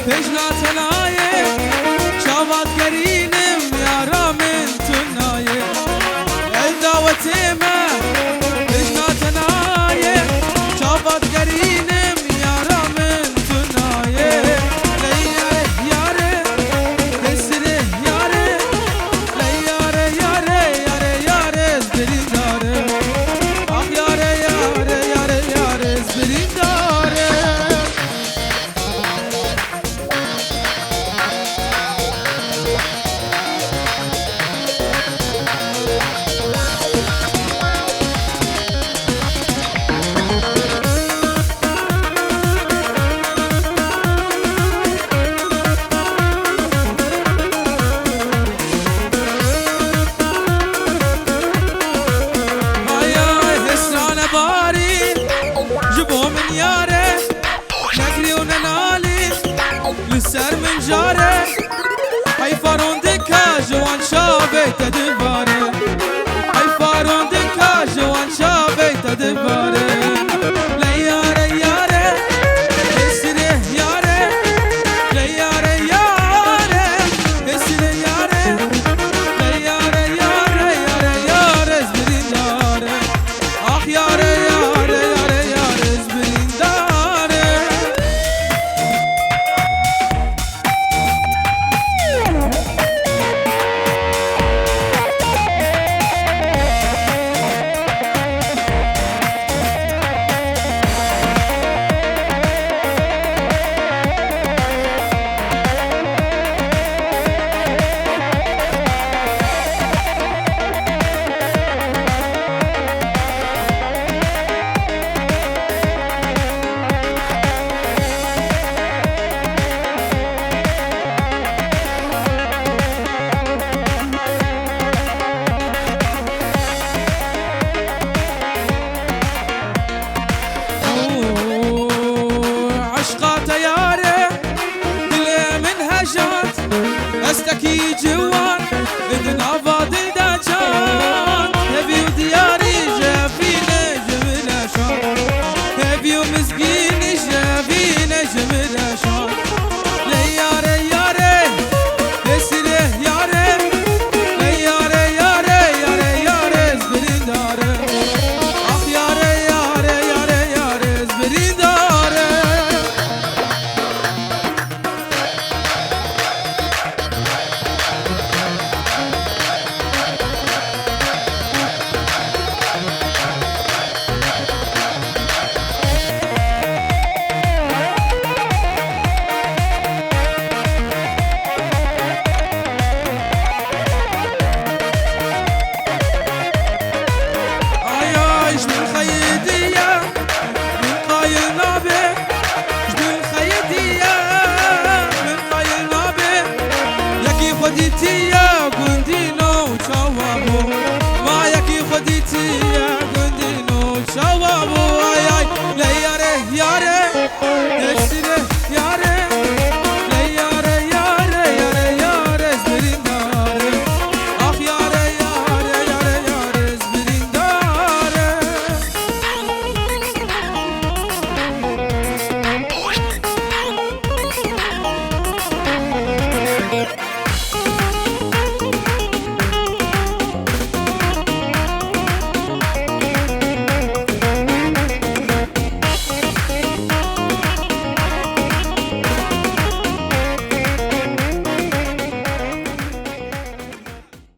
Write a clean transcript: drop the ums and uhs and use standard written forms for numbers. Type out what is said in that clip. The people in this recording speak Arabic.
پشنا تنایه شاوات گرینم یارا من تنایه الدعوت ما پشنا تنایه شاوات گرینم یارا من تنایه لیاره یاره کسره یاره لیاره یاره یاره یاره زبری داره آخ یاره یاره یاره یاره زبری داره سر من جاره ای فارون دکا جوان شابه تدباره ای فارون دکا جوان شابه تدباره لیاره یاره کسره یاره لیاره یاره کسره یاره لیاره یاره یاره یاره زبرین داره آخ یاره یاره یاره یاره زبرین داره استكي جوا